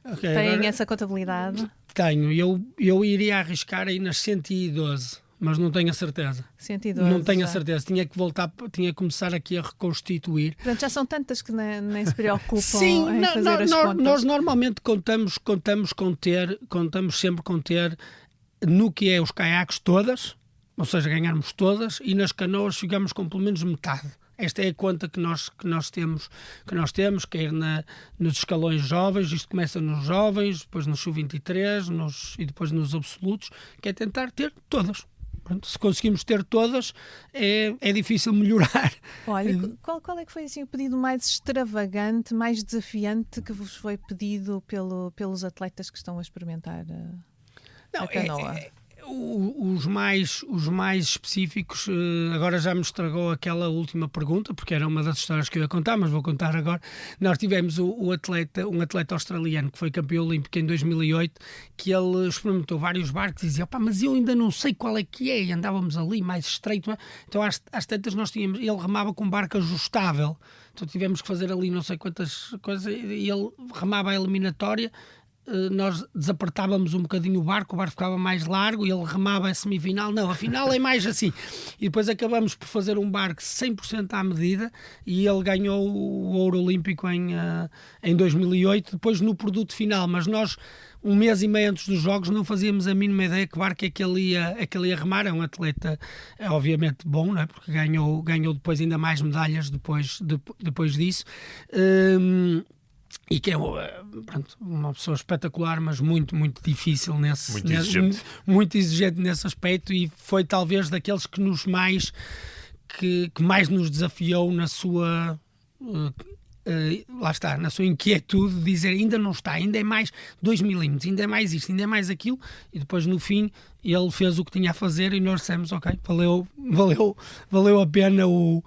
[SPEAKER 4] Okay,
[SPEAKER 2] têm
[SPEAKER 4] agora,
[SPEAKER 2] essa contabilidade?
[SPEAKER 4] Tenho, eu iria arriscar aí nas 112, mas não tenho a certeza.
[SPEAKER 2] 112,
[SPEAKER 4] não tenho
[SPEAKER 2] já.
[SPEAKER 4] a certeza, tinha que começar aqui a reconstituir.
[SPEAKER 2] Portanto, já são tantas que nem se preocupam
[SPEAKER 4] Sim,
[SPEAKER 2] em fazer as contas.
[SPEAKER 4] Nós normalmente contamos sempre com ter no que é os caiaques todas, ou seja, ganharmos todas, e nas canoas ficamos com pelo menos metade. Esta é a conta que nós temos, quer nos escalões jovens, isto começa nos jovens, depois nos sub-23 e depois nos absolutos, que é tentar ter todas. Pronto, se conseguimos ter todas, é difícil melhorar.
[SPEAKER 2] Olha, qual é que foi assim, o pedido mais extravagante, mais desafiante que vos foi pedido pelos atletas que estão a experimentar a canoa?
[SPEAKER 4] Os mais específicos, agora já me estragou aquela última pergunta, porque era uma das histórias que eu ia contar, mas vou contar agora. Nós tivemos um atleta australiano que foi campeão olímpico em 2008, que ele experimentou vários barcos e dizia, mas eu ainda não sei qual é que é, e andávamos ali mais estreito. Então às tantas ele remava com um barco ajustável, então tivemos que fazer ali não sei quantas coisas, e ele remava a eliminatória. Nós desapertávamos um bocadinho o barco ficava mais largo e ele remava a semifinal. Não, a final é mais assim. E depois acabamos por fazer um barco 100% à medida e ele ganhou o ouro olímpico em 2008, depois no produto final. Mas nós, um mês e meio antes dos Jogos, não fazíamos a mínima ideia que barco é que ele ia remar. É um atleta, obviamente, bom, não é? Porque ganhou depois ainda mais medalhas depois disso. E que é uma pessoa espetacular, mas muito, muito difícil muito exigente nesse aspecto, e foi talvez daqueles que mais nos desafiou na sua na sua inquietude de dizer ainda não está, ainda é mais 2 milímetros, ainda é mais isto, ainda é mais aquilo, e depois no fim ele fez o que tinha a fazer e nós dissemos, ok, valeu a pena o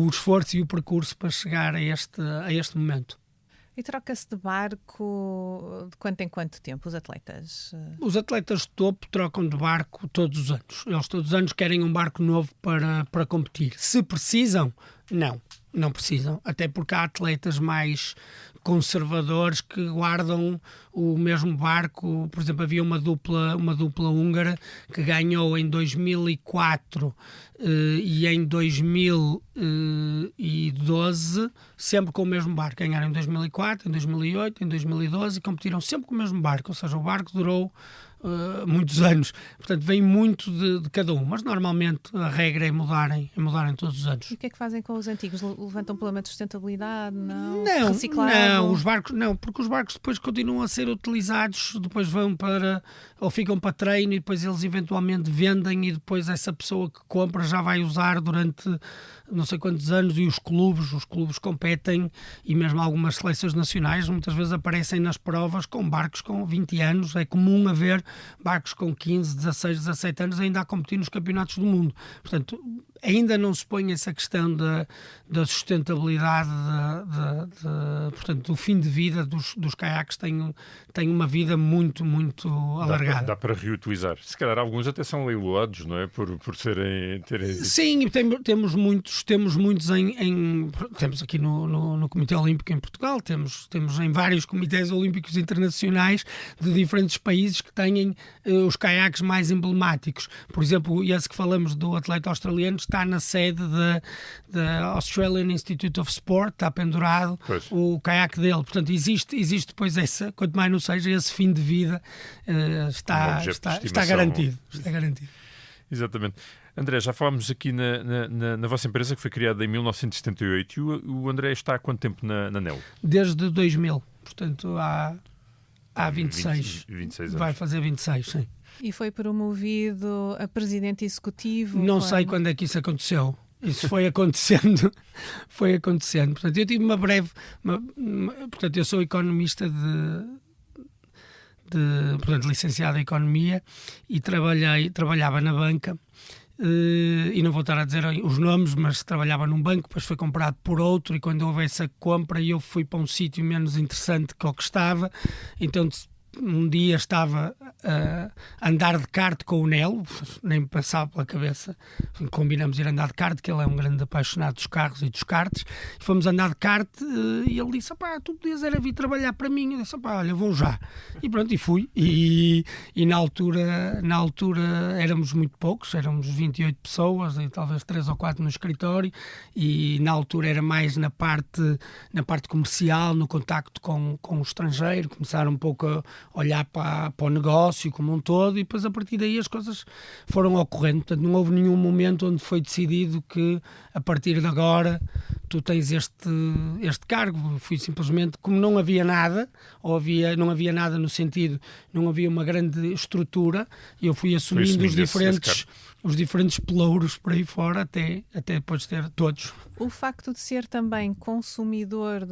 [SPEAKER 4] esforço e o percurso para chegar a este momento.
[SPEAKER 2] E troca-se de barco de quanto em quanto tempo, os atletas?
[SPEAKER 4] Os atletas de topo trocam de barco todos os anos. Eles todos os anos querem um barco novo para competir. Se precisam, não precisam. Até porque há atletas mais conservadores que guardam o mesmo barco. Por exemplo, havia uma dupla húngara que ganhou em 2004 e em 2012 sempre com o mesmo barco. Ganharam em 2004, em 2008, em 2012 e competiram sempre com o mesmo barco. Ou seja, o barco durou muitos anos. Portanto, vem muito de cada um. Mas normalmente a regra é mudarem todos os anos.
[SPEAKER 2] E o que é que fazem com os antigos? Levantam problema de sustentabilidade? Não,
[SPEAKER 4] os barcos não, porque os barcos depois continuam a ser utilizados, depois ou ficam para treino e depois eles eventualmente vendem e depois essa pessoa que compra já vai usar durante não sei quantos anos, e os clubes competem, e mesmo algumas seleções nacionais muitas vezes aparecem nas provas com barcos com 20 anos. É comum haver barcos com 15, 16, 17 anos ainda a competir nos campeonatos do mundo. Portanto, ainda não se põe essa questão da sustentabilidade, portanto, do fim de vida dos caiaques. Tem uma vida muito, muito alargada.
[SPEAKER 1] Dá para reutilizar. Se calhar alguns até são leiloados, não é? Por terem...
[SPEAKER 4] Sim, temos muitos temos aqui no Comitê Olímpico em Portugal, temos em vários comitês olímpicos internacionais de diferentes países que têm os caiaques mais emblemáticos. Por exemplo, esse que falamos do atleta australiano está na sede da Australian Institute of Sport, está pendurado o caiaque dele. Portanto, existe depois quanto mais não seja, esse fim de vida está garantido. Está garantido.
[SPEAKER 1] Exatamente. André, já falámos aqui na vossa empresa, que foi criada em 1978, e o André está há quanto tempo na NEL?
[SPEAKER 4] Desde 2000, portanto há 26
[SPEAKER 1] anos.
[SPEAKER 4] Vai fazer 26, sim.
[SPEAKER 2] E foi promovido a presidente executivo?
[SPEAKER 4] Não sei quando é que isso aconteceu. Isso foi acontecendo. Portanto, eu tive uma breve... portanto, eu sou economista portanto, licenciado em Economia, e trabalhava na banca. E não vou estar a dizer os nomes, mas trabalhava num banco, depois foi comprado por outro, e quando houve essa compra eu fui para um sítio menos interessante que o que estava. Então um dia estava a andar de kart com o Nelo, nem me passava pela cabeça, combinamos ir andar de kart, que ele é um grande apaixonado dos carros e dos karts, e fomos andar de kart, e ele disse, tu podias vir trabalhar para mim. Eu disse, olha, vou já. E pronto, e fui, e na altura éramos muito poucos, éramos 28 pessoas, e talvez 3 ou 4 no escritório, e na altura era mais na parte comercial, no contacto com o estrangeiro, começar um pouco a olhar para o negócio como um todo, e depois a partir daí as coisas foram ocorrendo. Portanto, não houve nenhum momento onde foi decidido que a partir de agora tu tens este cargo. Fui simplesmente, como não havia nada, não havia nada no sentido, não havia uma grande estrutura, eu fui assumindo os diferentes os diferentes pelouros por aí fora, até depois ter todos.
[SPEAKER 2] O facto de ser também consumidor,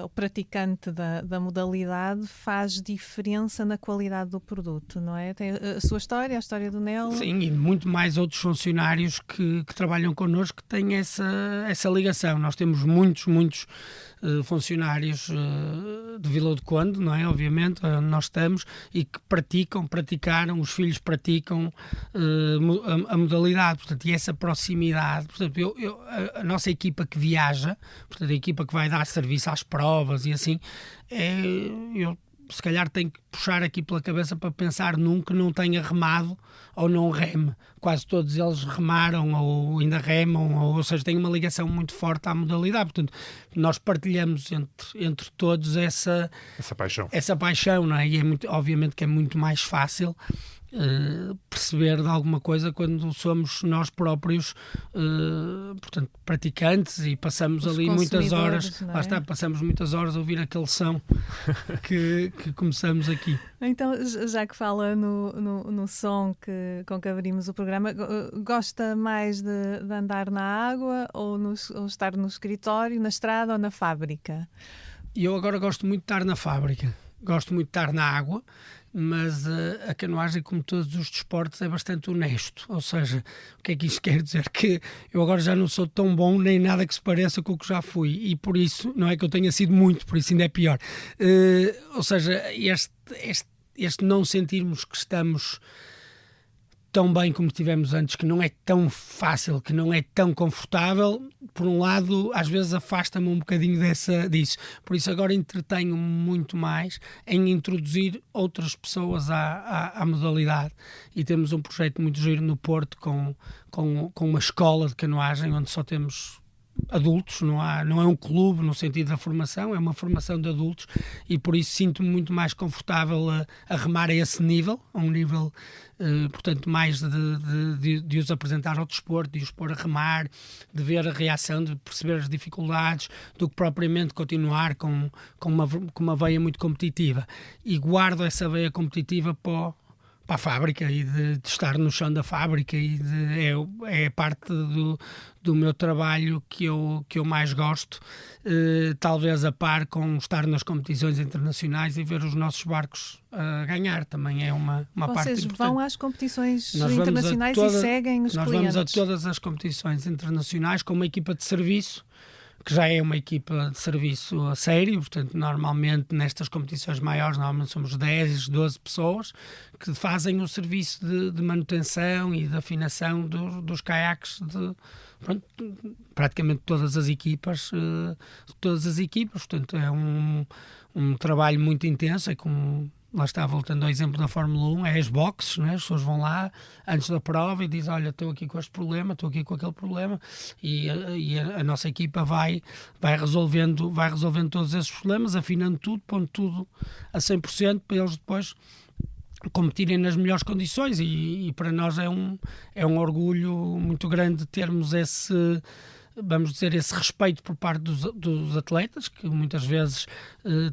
[SPEAKER 2] o praticante da modalidade, faz diferença na qualidade do produto, não é? Tem a sua história, a história do Nelo.
[SPEAKER 4] Sim, e muito mais outros funcionários que trabalham connosco que têm essa ligação. Nós temos muitos funcionários de Vila do Conde, não é? Obviamente, onde nós estamos, e que praticaram, os filhos praticam a modalidade, portanto, e essa proximidade. Portanto, a nossa equipa que viaja, portanto, a equipa que vai dar serviço às provas e assim, eu se calhar tenho que puxar aqui pela cabeça para pensar num que não tenha remado ou não reme. Quase todos eles remaram ou ainda remam, ou seja, têm uma ligação muito forte à modalidade. Portanto, nós partilhamos entre todos essa paixão, não é? E obviamente que é muito mais fácil perceber de alguma coisa quando somos nós próprios portanto, praticantes, e passamos ali muitas horas,
[SPEAKER 2] não é?
[SPEAKER 4] Lá está, passamos muitas horas a ouvir aquele som que começamos aqui.
[SPEAKER 2] Então, já que fala no som com que abrimos o programa, gosta mais de andar na água ou estar no escritório, na estrada ou na fábrica?
[SPEAKER 4] Eu agora gosto muito de estar na fábrica, gosto muito de estar na água, mas a canoagem, como todos os desportos, é bastante honesto. Ou seja, o que é que isto quer dizer? Que eu agora já não sou tão bom, nem nada que se pareça com o que já fui, e por isso, não é que eu tenha sido muito, por isso ainda é pior. Ou seja, este não sentirmos que estamos tão bem como estivemos antes, que não é tão fácil, que não é tão confortável, por um lado, às vezes afasta-me um bocadinho disso. Por isso agora entretenho-me muito mais em introduzir outras pessoas à modalidade. E temos um projeto muito giro no Porto com uma escola de canoagem, onde só temos adultos, não é um clube no sentido da formação, é uma formação de adultos, e por isso sinto-me muito mais confortável a remar a esse nível, a um nível, portanto, mais de os apresentar ao desporto, de os pôr a remar, de ver a reação, de perceber as dificuldades, do que propriamente continuar com uma veia muito competitiva. E guardo essa veia competitiva para a fábrica, e de estar no chão da fábrica, e é parte do meu trabalho que eu mais gosto, talvez a par com estar nas competições internacionais e ver os nossos barcos ganhar, também é uma parte importante.
[SPEAKER 2] Vocês vão às competições internacionais e seguem os clientes?
[SPEAKER 4] Nós vamos a todas as competições internacionais com uma equipa de serviço, que já é uma equipa de serviço a sério. Portanto, normalmente nestas competições maiores, normalmente somos 10, 12 pessoas que fazem o serviço de manutenção e de afinação dos caiaques de praticamente todas as equipas. Portanto, é um trabalho muito intenso, é como... Lá está, voltando ao exemplo da Fórmula 1, é as boxes, não é? As pessoas vão lá antes da prova e dizem: olha, estou aqui com este problema, estou aqui com aquele problema, e a nossa equipa vai resolvendo todos esses problemas, afinando tudo, pondo tudo a 100%, para eles depois competirem nas melhores condições, e para nós é um orgulho muito grande termos esse respeito por parte dos atletas, que muitas vezes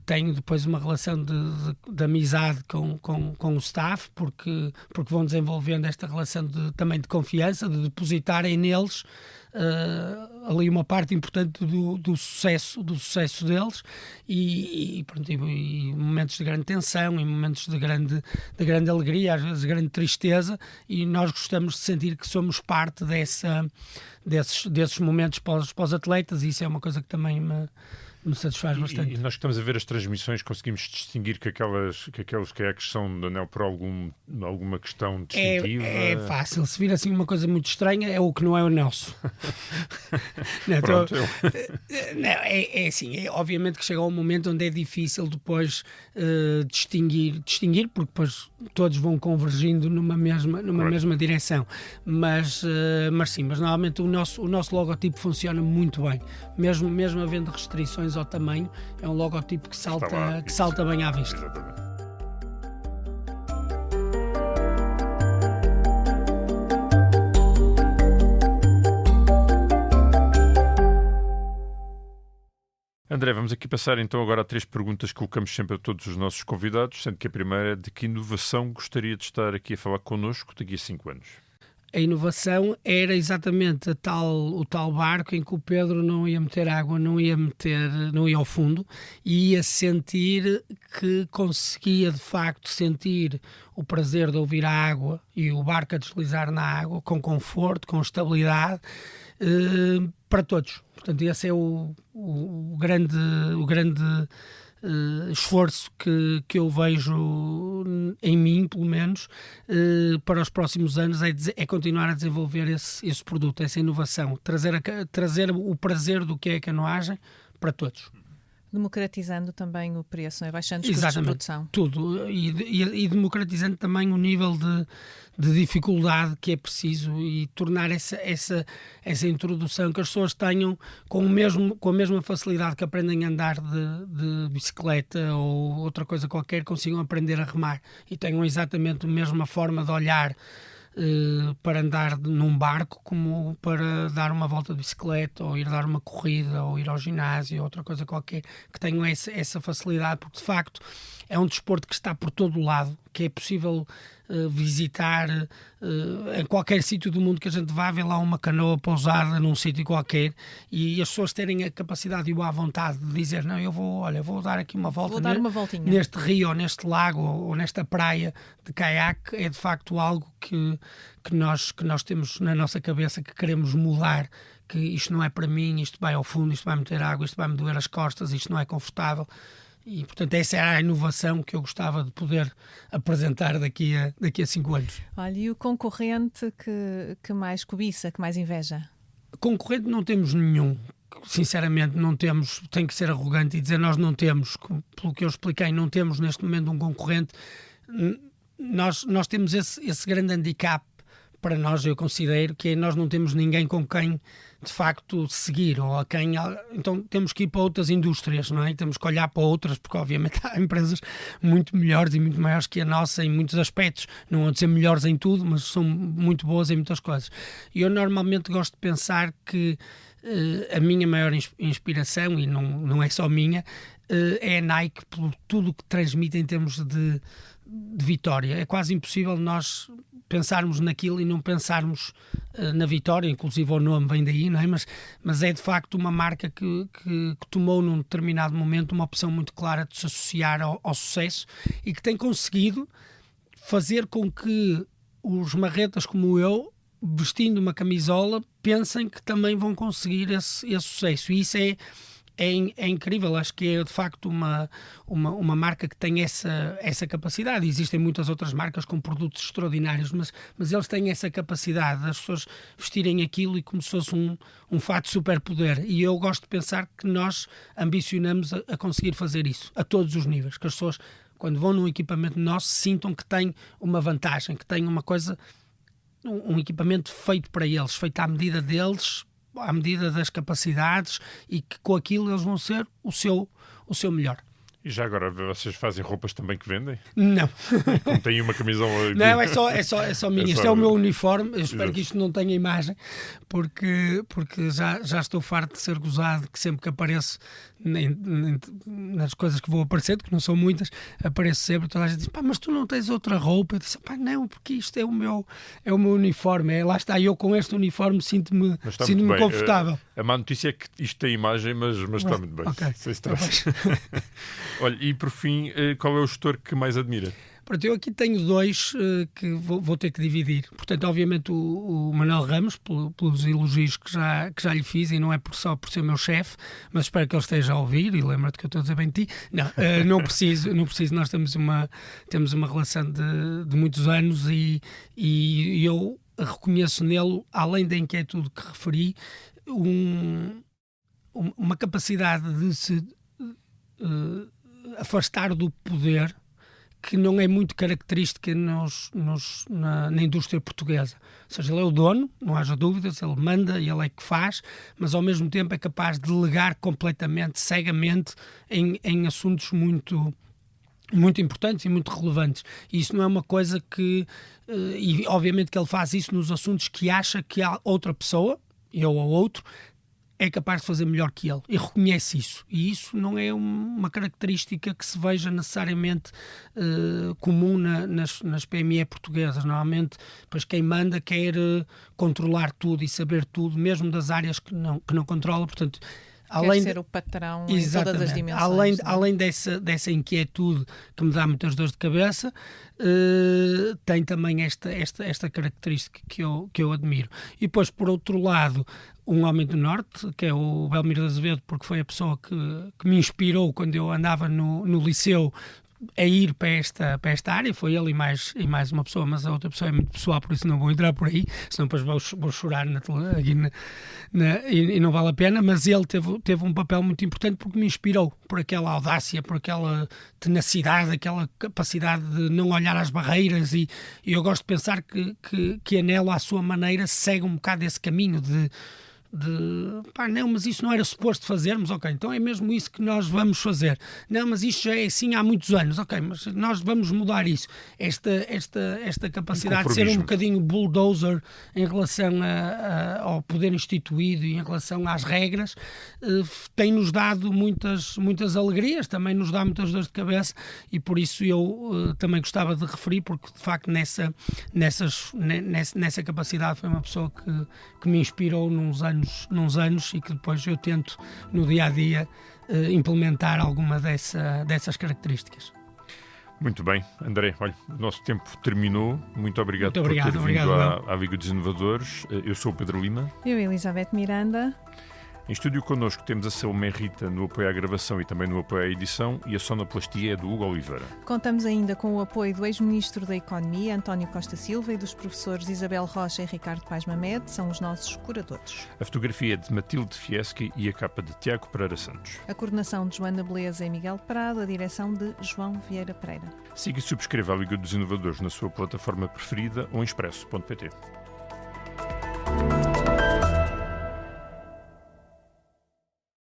[SPEAKER 4] têm depois uma relação de amizade com o staff, porque vão desenvolvendo esta relação também de confiança, de depositarem neles ali uma parte importante do sucesso deles, e momentos de grande tensão, e momentos de grande alegria, às vezes de grande tristeza, e nós gostamos de sentir que somos parte desses momentos para os atletas, e isso é uma coisa que também me satisfaz bastante.
[SPEAKER 1] E nós que estamos a ver as transmissões, conseguimos distinguir que aqueles caiaques são da Nel por alguma questão distintiva?
[SPEAKER 4] É fácil. Se vir assim uma coisa muito estranha, é o que não é o nosso.
[SPEAKER 1] Pronto,
[SPEAKER 4] é assim, obviamente que chega um momento onde é difícil depois distinguir, porque depois todos vão convergindo numa mesma direção. Mas normalmente o nosso logotipo funciona muito bem. Mesmo havendo restrições ao tamanho, é um logotipo que salta bem à vista.
[SPEAKER 1] Exatamente. André, vamos aqui passar então agora a 3 perguntas que colocamos sempre a todos os nossos convidados, sendo que a primeira é: de que inovação gostaria de estar aqui a falar connosco daqui a 5 anos?
[SPEAKER 4] A inovação era exatamente o tal barco em que o Pedro não ia meter água, não ia ao fundo, e ia sentir que conseguia de facto sentir o prazer de ouvir a água e o barco a deslizar na água com conforto, com estabilidade, para todos. Portanto, esse é o grande esforço que eu vejo em mim, pelo menos, para os próximos anos, é continuar a desenvolver esse produto, essa inovação, trazer o prazer do que é a canoagem para todos.
[SPEAKER 2] Democratizando também o preço, baixando os custos de produção.
[SPEAKER 4] Tudo. E democratizando também o nível de dificuldade que é preciso e tornar essa introdução que as pessoas tenham com a mesma facilidade que aprendem a andar de bicicleta ou outra coisa qualquer, consigam aprender a remar e tenham exatamente a mesma forma de olhar para andar num barco como para dar uma volta de bicicleta ou ir dar uma corrida ou ir ao ginásio ou outra coisa qualquer, que tenham essa facilidade, porque de facto é um desporto que está por todo o lado, que é possível visitar em qualquer sítio do mundo que a gente vá, ver lá uma canoa pousada num sítio qualquer, e as pessoas terem a capacidade e a vontade de dizer, não, eu vou dar aqui uma volta, neste rio ou neste lago ou nesta praia de caiaque, é de facto algo que nós temos na nossa cabeça, que queremos mudar, que isto não é para mim, isto vai ao fundo, isto vai meter água, isto vai me doer as costas, isto não é confortável. E, portanto, essa era a inovação que eu gostava de poder apresentar daqui a 5 anos.
[SPEAKER 2] Olha, e o concorrente que mais cobiça, que mais inveja?
[SPEAKER 4] Concorrente não temos nenhum. Sinceramente, não temos. Tenho que ser arrogante e dizer nós não temos. Pelo que eu expliquei, não temos neste momento um concorrente. Nós temos esse grande handicap para nós, eu considero, que nós não temos ninguém com quem de facto seguir, ou a quem, então temos que ir para outras indústrias, não é? Temos que olhar para outras, porque obviamente há empresas muito melhores e muito maiores que a nossa em muitos aspectos, não vão ser melhores em tudo, mas são muito boas em muitas coisas. E eu normalmente gosto de pensar que a minha maior inspiração, e não é só minha, é a Nike, por tudo o que transmite em termos de vitória. É quase impossível nós pensarmos naquilo e não pensarmos na vitória, inclusive o nome vem daí, não é? Mas é de facto uma marca que tomou num determinado momento uma opção muito clara de se associar ao sucesso, e que tem conseguido fazer com que os marretas como eu, vestindo uma camisola, pensem que também vão conseguir esse sucesso. E isso é incrível. Acho que é de facto uma marca que tem essa capacidade. Existem muitas outras marcas com produtos extraordinários, mas eles têm essa capacidade das pessoas vestirem aquilo e como se fosse um fato de superpoder. E eu gosto de pensar que nós ambicionamos a conseguir fazer isso a todos os níveis, que as pessoas, quando vão num equipamento nosso, sintam que têm uma vantagem, que têm uma coisa, um equipamento feito para eles, feito à medida deles, à medida das capacidades, e que com aquilo eles vão ser o seu melhor.
[SPEAKER 1] E já agora, vocês fazem roupas também que vendem?
[SPEAKER 4] Não.
[SPEAKER 1] Como tem uma camisola...
[SPEAKER 4] Não, é só minha. Isto é o meu uniforme. Eu espero que isto não tenha imagem, porque já estou farto de ser gozado, que sempre que apareço nas coisas que vou aparecendo, que não são muitas, apareço sempre, toda a gente diz, pá, mas tu não tens outra roupa? Eu disse, pá, não, porque isto é o meu uniforme. Lá está, eu com este uniforme sinto-me confortável.
[SPEAKER 1] A má notícia é que isto tem imagem, mas está muito bem.
[SPEAKER 4] Okay.
[SPEAKER 1] Sem stress. Olha, e por fim, qual é o gestor que mais admira?
[SPEAKER 4] Pronto, eu aqui tenho dois que vou ter que dividir. Portanto, obviamente o Manuel Ramos, pelos elogios que já lhe fiz, e não é só por ser meu chefe, mas espero que ele esteja a ouvir, e lembra-te que eu estou a dizer bem de ti. Não preciso, nós temos uma relação de muitos anos, e eu reconheço nele, além da inquietude que referi, uma capacidade de se afastar do poder que não é muito característica na indústria portuguesa. Ou seja, ele é o dono, não haja dúvidas, ele manda e ele é que faz, mas ao mesmo tempo é capaz de delegar completamente, cegamente, em assuntos muito, muito importantes e muito relevantes. E isso não é uma coisa que... E obviamente que ele faz isso nos assuntos que acha que há outra pessoa, eu ou outro, é capaz de fazer melhor que ele e reconhece isso. E isso não é uma característica que se veja necessariamente comum nas PME portuguesas. Normalmente, pois quem manda quer controlar tudo e saber tudo, mesmo das áreas que não controla. Portanto,
[SPEAKER 2] quer ser o patrão em todas as dimensões.
[SPEAKER 4] Além dessa inquietude que me dá muitas dores de cabeça, tem também esta característica que eu admiro. E depois, por outro lado, um homem do Norte, que é o Belmiro de Azevedo, porque foi a pessoa que me inspirou quando eu andava no liceu a ir para esta área. Foi ele e mais uma pessoa, mas a outra pessoa é muito pessoal, por isso não vou entrar por aí, senão depois vou chorar e não vale a pena. Mas ele teve um papel muito importante porque me inspirou por aquela audácia, por aquela tenacidade, aquela capacidade de não olhar às barreiras, e eu gosto de pensar que a Nelo, à sua maneira, segue um bocado esse caminho de não, mas isso não era suposto fazermos, ok, então é mesmo isso que nós vamos fazer. Não, mas isto já é assim há muitos anos, ok, mas nós vamos mudar isso. Esta capacidade de ser um bocadinho bulldozer em relação ao poder instituído e em relação às regras, tem-nos dado muitas alegrias, também nos dá muitas dores de cabeça, e por isso eu também gostava de referir, porque de facto nessa capacidade foi uma pessoa que me inspirou nos anos e que depois eu tento no dia-a-dia implementar alguma dessas características.
[SPEAKER 1] Muito bem, André, olha, o nosso tempo terminou. Muito obrigado por ter vindo à Vigo dos Inovadores. Eu sou o Pedro Lima.
[SPEAKER 2] Eu, Elizabeth Miranda.
[SPEAKER 1] Em estúdio connosco temos a Salomé Rita no apoio à gravação e também no apoio à edição, e a sonoplastia é do Hugo Oliveira.
[SPEAKER 2] Contamos ainda com o apoio do ex-ministro da Economia, António Costa Silva, e dos professores Isabel Rocha e Ricardo Paes Mamed, são os nossos curadores.
[SPEAKER 1] A fotografia é de Matilde Fieschi e a capa de Tiago Pereira Santos.
[SPEAKER 2] A coordenação de Joana Beleza e Miguel Prado, a direção de João Vieira Pereira.
[SPEAKER 1] Siga e subscreva a Liga dos Inovadores na sua plataforma preferida ou em expresso.pt.